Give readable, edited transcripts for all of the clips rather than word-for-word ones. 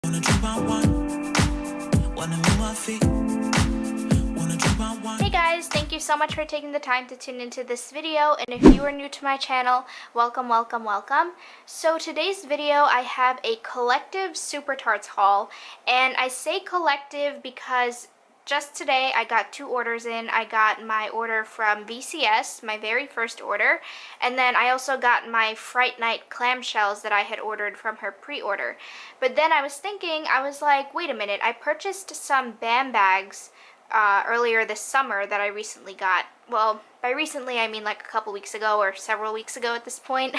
Hey guys, thank you so much for taking the time to tune into this video, and if you are new to my channel, welcome, welcome, welcome. So today's video I have a collective Super Tarts haul, and I say collective because just today I got 2 orders in. I got my order from VCS, my very first order, and then I also got my Fright Night clamshells that I had ordered from her pre-order. But then I was thinking, I was like, wait a minute, I purchased some BAM bags earlier this summer that I recently got. Well, by recently I mean like a couple weeks ago or several weeks ago at this point.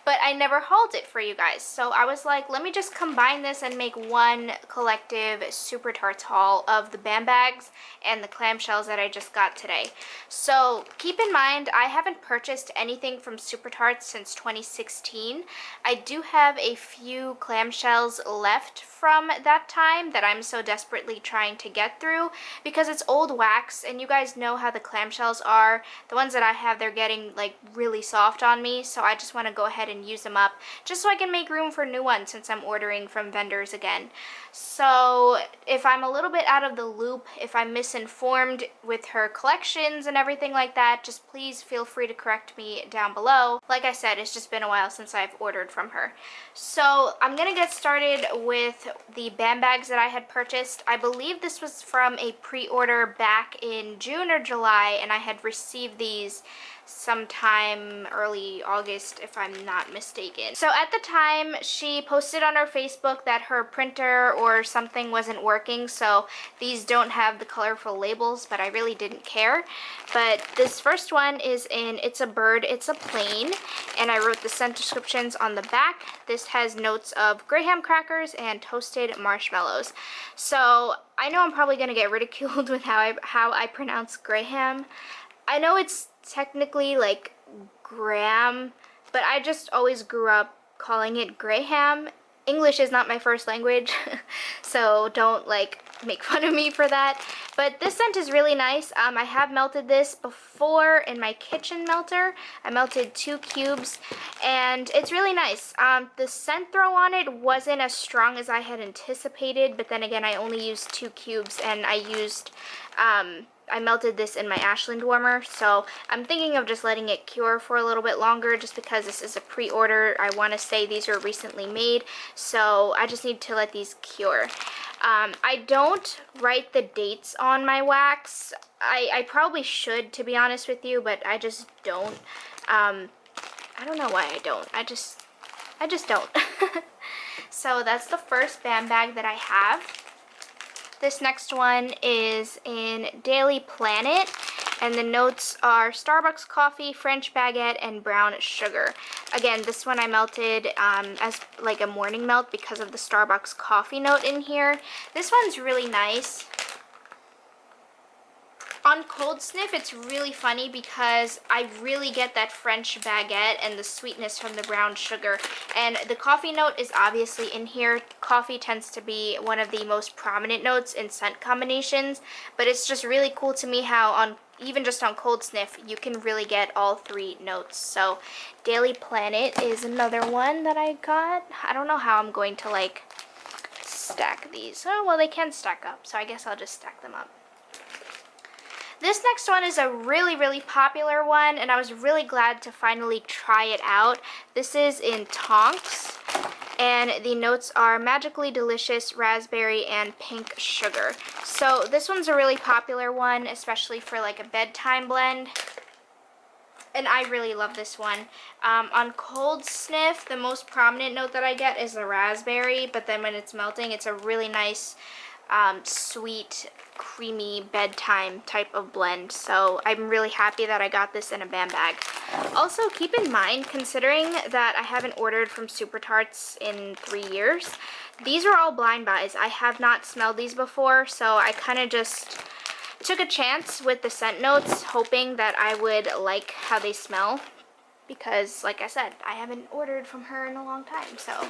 But I never hauled it for you guys. So I was like, let me just combine this and make one collective Super Tarts haul of the BAM bags and the clamshells that I just got today. So keep in mind, I haven't purchased anything from Super Tarts since 2016. I do have a few clamshells left from that time that I'm so desperately trying to get through because it's old wax, and you guys know how the clamshells are. The ones that I have, they're getting like really soft on me, so I just want to go ahead and use them up just so I can make room for new ones since I'm ordering from vendors again. So if I'm a little bit out of the loop, if I'm misinformed with her collections and everything like that, just please feel free to correct me down below. Like I said, it's just been a while since I've ordered from her. So I'm gonna get started with the BAM bags that I had purchased. I believe this was from a pre-order back in June or July, and I had received these sometime early August if I'm not mistaken. So at the time, she posted on her Facebook that her printer or something wasn't working, so these don't have the colorful labels, but I really didn't care. But this first one is in It's a Bird, It's a Plane, and I wrote the scent descriptions on the back. This has notes of graham crackers and toasted marshmallows. So I know I'm probably gonna get ridiculed with how I pronounce graham. I know it's technically like graham, but I just always grew up calling it graham. English is not my first language, so don't like make fun of me for that. But this scent is really nice. I have melted this before in my kitchen melter. I melted 2 cubes, and it's really nice. The scent throw on it wasn't as strong as I had anticipated, but then again, I only used 2 cubes, and I melted this in my Ashland warmer, so I'm thinking of just letting it cure for a little bit longer just because this is a pre-order. I want to say these are recently made, so I just need to let these cure. I don't write the dates on my wax. I probably should, to be honest with you, but I just don't. I don't know why I don't. I just don't. So that's the first BAM bag that I have. This next one is in Daily Planet, and the notes are Starbucks coffee, French baguette, and brown sugar. Again, this one I melted as like a morning melt because of the Starbucks coffee note in here. This one's really nice. On cold sniff, it's really funny because I really get that French baguette and the sweetness from the brown sugar. And the coffee note is obviously in here. Coffee tends to be one of the most prominent notes in scent combinations, but it's just really cool to me how even just on cold sniff, you can really get all 3 notes. So Daily Planet is another one that I got. I don't know how I'm going to like stack these. Oh, well, they can stack up, so I guess I'll just stack them up. This next one is a really, really popular one, and I was really glad to finally try it out. This is in Tonks, and the notes are magically delicious raspberry and pink sugar. So this one's a really popular one, especially for like a bedtime blend. And I really love this one. On cold sniff, the most prominent note that I get is the raspberry, but then when it's melting, it's a really nice sweet, creamy bedtime type of blend. So I'm really happy that I got this in a BAM bag. Also, keep in mind, considering that I haven't ordered from Super Tarts in 3 years, these are all blind buys. I have not smelled these before, so I kind of just took a chance with the scent notes, hoping that I would like how they smell, because like I said, I haven't ordered from her in a long time. So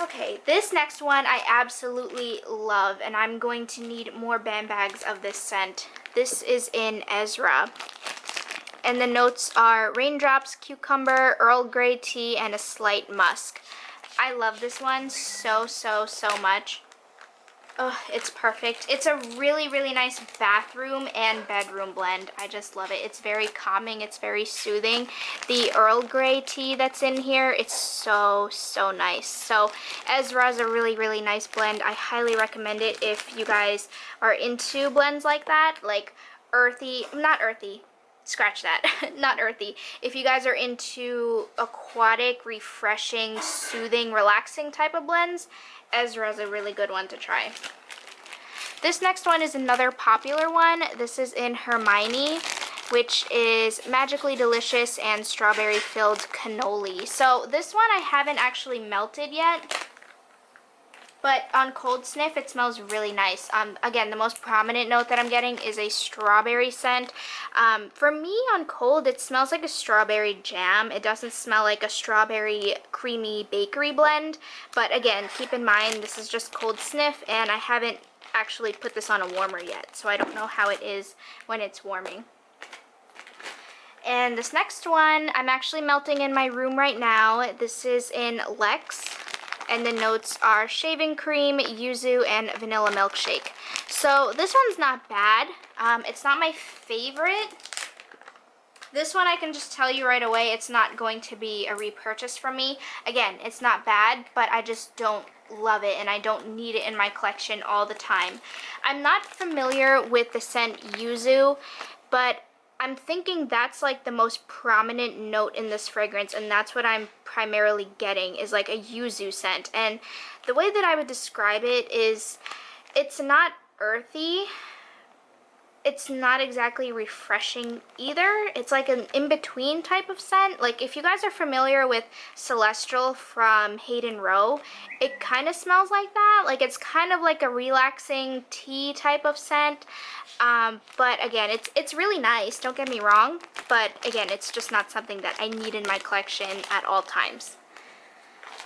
okay, this next one I absolutely love, and I'm going to need more BAM bags of this scent. This is in Ezra, and the notes are raindrops, cucumber, Earl Grey tea, and a slight musk. I love this one so, so, so much. Oh, it's perfect. It's a really, really nice bathroom and bedroom blend. I just love it. It's very calming. It's very soothing. The Earl Grey tea that's in here, it's so, so nice. So Ezra is a really, really nice blend. I highly recommend it if you guys are into blends like that, like earthy, not earthy, scratch that, not earthy. If you guys are into aquatic, refreshing, soothing, relaxing type of blends, Ezra is a really good one to try. This next one is another popular one. This is in Hermione, which is Magically Delicious and Strawberry Filled Cannoli. So this one I haven't actually melted yet, but on cold sniff it smells really nice. Again, the most prominent note that I'm getting is a strawberry scent. For me on cold it smells like a strawberry jam. It doesn't smell like a strawberry creamy bakery blend, but again, keep in mind this is just cold sniff and I haven't actually put this on a warmer yet, so I don't know how it is when it's warming. And this next one I'm actually melting in my room right now. This is in Lex, and the notes are shaving cream, yuzu, and vanilla milkshake. So this one's not bad. It's not my favorite. This one I can just tell you right away, it's not going to be a repurchase from me. Again, it's not bad, but I just don't love it and I don't need it in my collection all the time. I'm not familiar with the scent yuzu, but I'm thinking that's like the most prominent note in this fragrance, and that's what I'm primarily getting is like a yuzu scent. And the way that I would describe it is it's not earthy. It's not exactly refreshing either. It's like an in-between type of scent. Like if you guys are familiar with Celestial from Hayden Row, it kind of smells like that. Like it's kind of like a relaxing tea type of scent. But again, it's really nice, don't get me wrong. But again, it's just not something that I need in my collection at all times.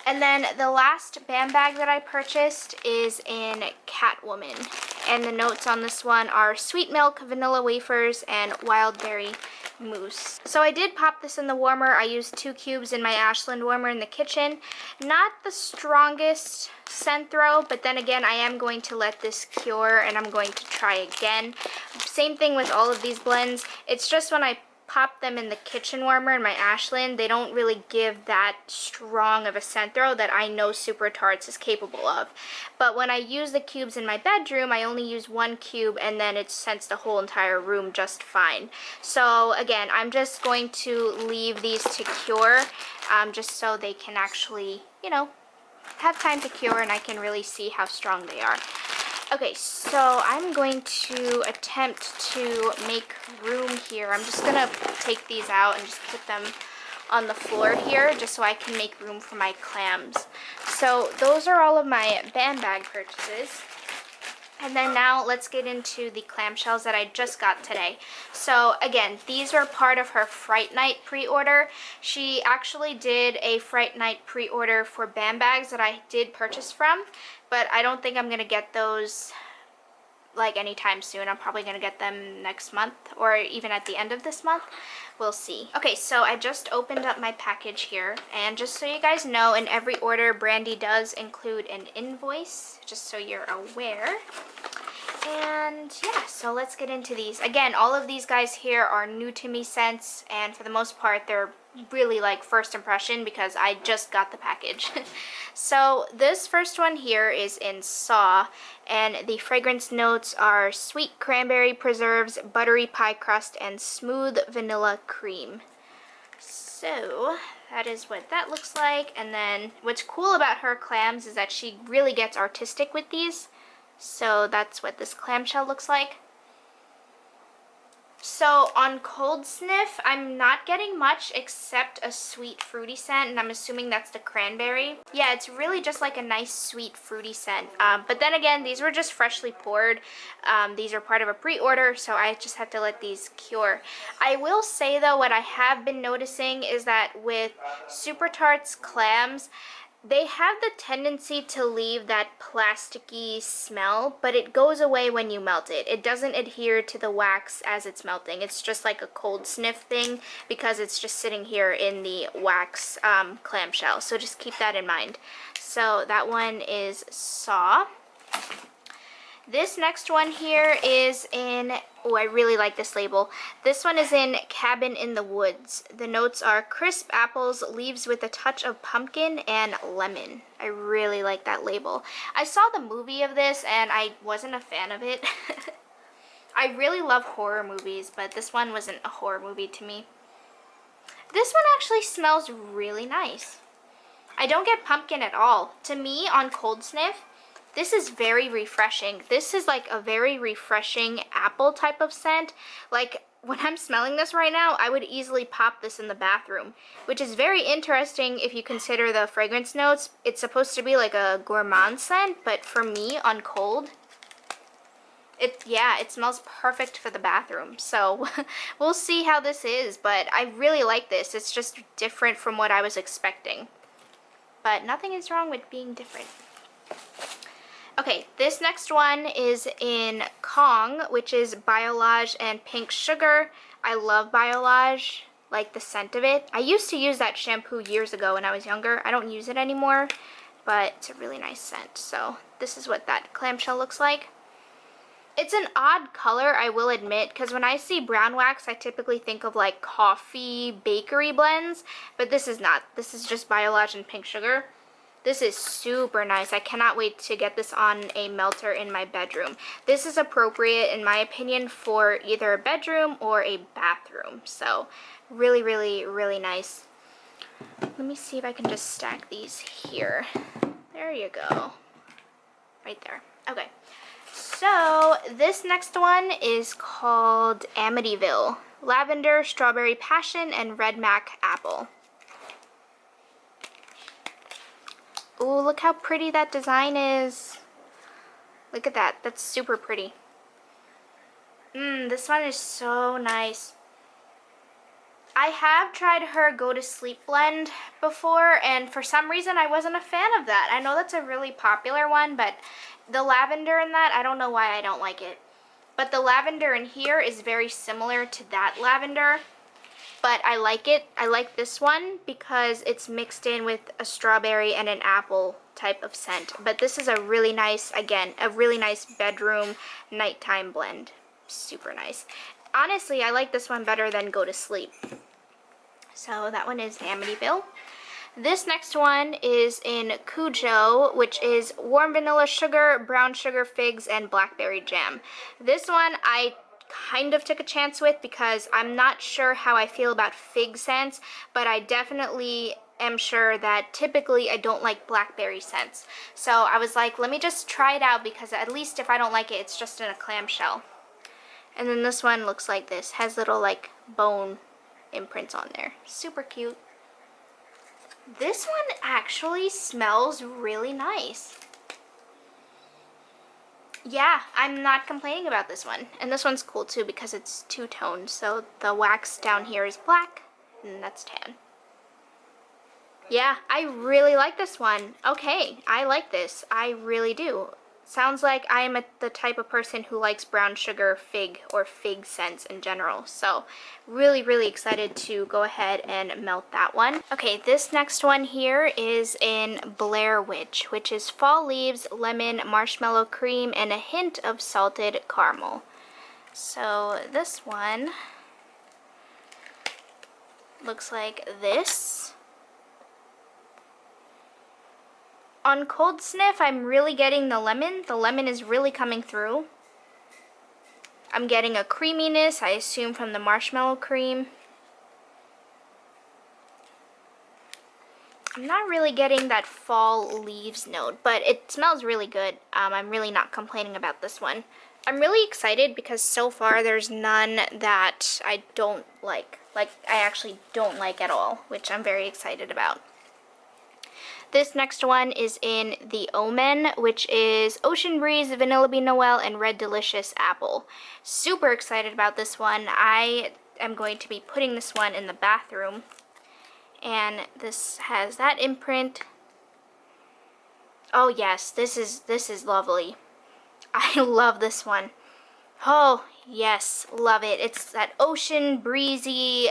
And then the last BAM bag that I purchased is in Catwoman. And the notes on this one are sweet milk, vanilla wafers, and wild berry mousse. So I did pop this in the warmer. I used 2 cubes in my Ashland warmer in the kitchen. Not the strongest scent throw, but then again, I am going to let this cure and I'm going to try again. Same thing with all of these blends. It's just when I pop them in the kitchen warmer in my Ashland, they don't really give that strong of a scent throw that I know Super Tarts is capable of. But when I use the cubes in my bedroom, I only use 1 cube and then it scents the whole entire room just fine. So again, I'm just going to leave these to cure, just so they can actually, you know, have time to cure and I can really see how strong they are. Okay, so I'm going to attempt to make room here. I'm just going to take these out and just put them on the floor here just so I can make room for my clams. So those are all of my BAM bag purchases. And then now let's get into the clamshells that I just got today. So again, these were part of her Fright Night pre-order. She actually did a Fright Night pre-order for BAM bags that I did purchase from, but I don't think I'm going to get those like anytime soon. I'm probably going to get them next month or even at the end of this month. We'll see. Okay, so I just opened up my package here, and just so you guys know, in every order, Brandy does include an invoice, just so you're aware. And yeah, so let's get into these. Again, all of these guys here are new to me scents, and for the most part, they're really like first impression because I just got the package. So this first one here is in Saw, and the fragrance notes are sweet cranberry preserves, buttery pie crust, and smooth vanilla cream. So that is what that looks like. And then what's cool about her clams is that she really gets artistic with these. So that's what this clamshell looks like. So on cold sniff, I'm not getting much except a sweet fruity scent, and I'm assuming that's the cranberry. Yeah, it's really just like a nice sweet fruity scent. But then again, these were just freshly poured. These are part of a pre-order, so I just have to let these cure. I will say though, what I have been noticing is that with Super Tarts clams, They have the tendency to leave that plasticky smell, but it goes away when you melt it. It doesn't adhere to the wax as it's melting. It's just like a cold sniff thing because it's just sitting here in the wax clamshell. So just keep that in mind. So that one is Saw. This next one here is in, oh, I really like this label. This one is in Cabin in the Woods. The notes are crisp apples, leaves with a touch of pumpkin, and lemon. I really like that label. I saw the movie of this and I wasn't a fan of it. I really love horror movies, but this one wasn't a horror movie to me. This one actually smells really nice. I don't get pumpkin at all. To me, on cold sniff, this is very refreshing. This is like a very refreshing apple type of scent. Like when I'm smelling this right now, I would easily pop this in the bathroom, which is very interesting if you consider the fragrance notes. It's supposed to be like a gourmand scent, but for me on cold, it smells perfect for the bathroom. So we'll see how this is, but I really like this. It's just different from what I was expecting. But nothing is wrong with being different. Okay, this next one is in Kong, which is Biolage and Pink Sugar. I love Biolage, like the scent of it. I used to use that shampoo years ago when I was younger. I don't use it anymore, but it's a really nice scent. So this is what that clamshell looks like. It's an odd color, I will admit, because when I see brown wax, I typically think of like coffee bakery blends, but this is not. This is just Biolage and Pink Sugar. This is super nice. I cannot wait to get this on a melter in my bedroom. This is appropriate, in my opinion, for either a bedroom or a bathroom. So really, really, really nice. Let me see if I can just stack these here. There you go. Right there. Okay. So this next one is called Amityville. Lavender, Strawberry Passion, and Red Mac Apple. Ooh, look how pretty that design is. Look at that. That's super pretty. This one is so nice. I have tried her Go to Sleep blend before, and for some reason I wasn't a fan of that. I know that's a really popular one, but the lavender in that, I don't know why I don't like it. But the lavender in here is very similar to that lavender. But I like it. I like this one because it's mixed in with a strawberry and an apple type of scent. But this is a really nice, again, a really nice bedroom nighttime blend. Super nice. Honestly, I like this one better than Go to Sleep. So that one is Amityville. This next one is in Cujo, which is warm vanilla sugar, brown sugar figs, and blackberry jam. This one I kind of took a chance with because I'm not sure how I feel about fig scents, but I definitely am sure that typically I don't like blackberry scents. So I was like, let me just try it out because at least if I don't like it, it's just in a clamshell. And then this one looks like this, has little like bone imprints on there. Super cute. This one actually smells really nice. Yeah, I'm not complaining about this one. And this one's cool too because it's two-toned. So the wax down here is black and that's tan. Yeah, I really like this one. Okay, I like this. I really do. Sounds like I am the type of person who likes brown sugar fig or fig scents in general. So really, really excited to go ahead and melt that one. Okay, this next one here is in Blair Witch, which is fall leaves, lemon, marshmallow cream, and a hint of salted caramel. So this one looks like this. On cold sniff, I'm really getting the lemon. The lemon is really coming through. I'm getting a creaminess, I assume from the marshmallow cream. I'm not really getting that fall leaves note, but it smells really good. I'm really not complaining about this one. I'm really excited because so far there's none that I don't like. Like, I actually don't like at all, which I'm very excited about. This next one is in The Omen, which is Ocean Breeze, Vanilla Bean Noel, and Red Delicious Apple. Super excited about this one. I am going to be putting this one in the bathroom. And this has that imprint. Oh yes, this is lovely. I love this one. Oh, yes, love it. It's that ocean breezy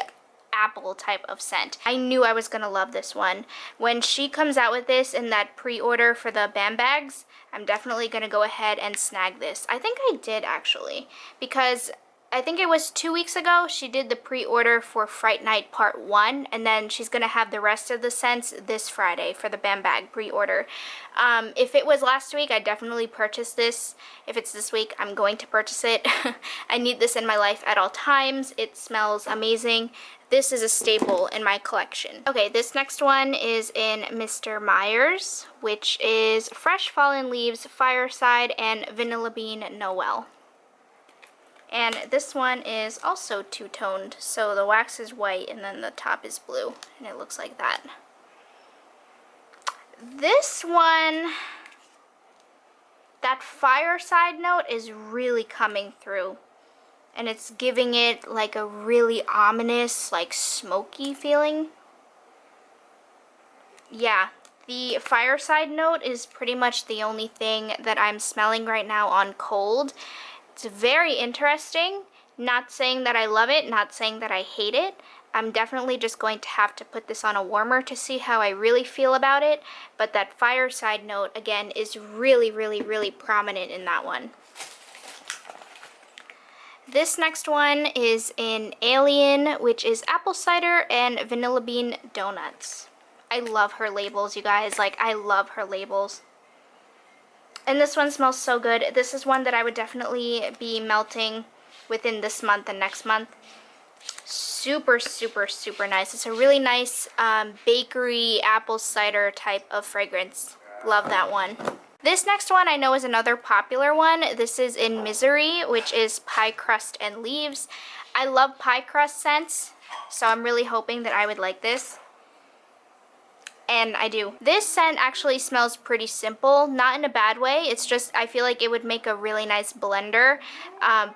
apple type of scent. I knew I was gonna love this one. When she comes out with this in that pre-order for the BAM bags, I'm definitely gonna go ahead and snag this. I think I did actually, because I think it was 2 weeks ago she did the pre-order for Fright Night Part 1, and then she's gonna have the rest of the scents this Friday for the BAM bag pre-order. If it was last week, I definitely purchased this. If it's this week, I'm going to purchase it. I need this in my life at all times. It smells amazing. This is a staple in my collection. Okay, this next one is in Mr. Meyer's, which is Fresh Fallen Leaves, Fireside, and Vanilla Bean Noel. And this one is also two-toned, so the wax is white and then the top is blue, and it looks like that. This one, that fireside note is really coming through, and it's giving it like a really ominous, like smoky feeling. Yeah, the fireside note is pretty much the only thing that I'm smelling right now on cold. It's very interesting. Not saying that I love it, not saying that I hate it. I'm definitely just going to have to put this on a warmer to see how I really feel about it. But that fireside note, again, is really, really, really prominent in that one. This next one is in Alien, which is apple cider and vanilla bean donuts. I love her labels, you guys. Like, I love her labels. And this one smells so good. This is one that I would definitely be melting within this month and next month. Super, super, super nice. It's a really nice bakery apple cider type of fragrance. Love that one. This next one I know is another popular one. This is in Misery, which is pie crust and leaves. I love pie crust scents, so I'm really hoping that I would like this. And I do. This scent actually smells pretty simple, not in a bad way. It's just, I feel like it would make a really nice blender,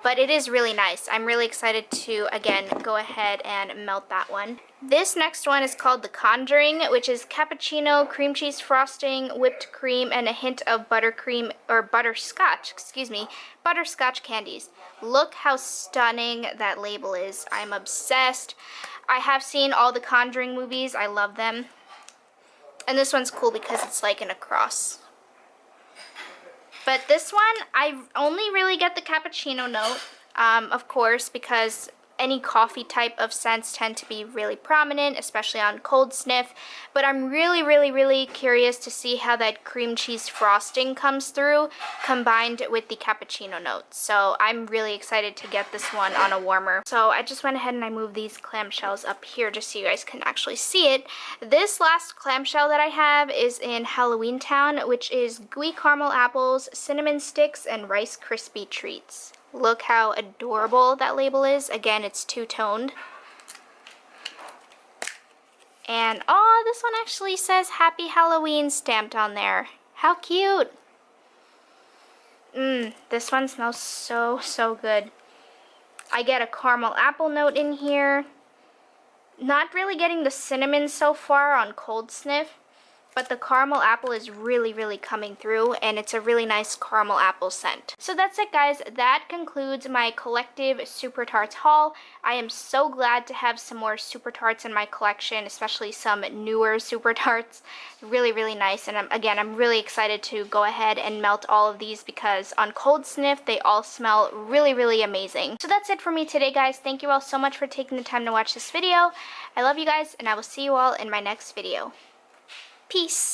but it is really nice. I'm really excited to, again, go ahead and melt that one. This next one is called The Conjuring, which is cappuccino, cream cheese frosting, whipped cream, and a hint of buttercream, or butterscotch, excuse me, butterscotch candies. Look how stunning that label is. I'm obsessed. I have seen all the Conjuring movies. I love them. And this one's cool because it's like in a cross. But this one, I only really get the cappuccino note, of course, because any coffee type of scents tend to be really prominent, especially on cold sniff. But I'm really, really, really curious to see how that cream cheese frosting comes through combined with the cappuccino notes. So I'm really excited to get this one on a warmer. So I just went ahead and I moved these clamshells up here just so you guys can actually see it. This last clamshell that I have is in Halloween Town, which is gooey caramel apples, cinnamon sticks, and Rice Krispie treats. Look how adorable that label is. Again, it's two-toned. And, oh, this one actually says Happy Halloween stamped on there. How cute. This one smells so, so good. I get a caramel apple note in here. Not really getting the cinnamon so far on cold sniff, but the caramel apple is really, really coming through, and it's a really nice caramel apple scent. So that's it, guys. That concludes my collective Super Tarts haul. I am so glad to have some more Super Tarts in my collection, especially some newer Super Tarts. Really, really nice. And again, I'm really excited to go ahead and melt all of these because on cold sniff, they all smell really, really amazing. So that's it for me today, guys. Thank you all so much for taking the time to watch this video. I love you guys, and I will see you all in my next video. Peace.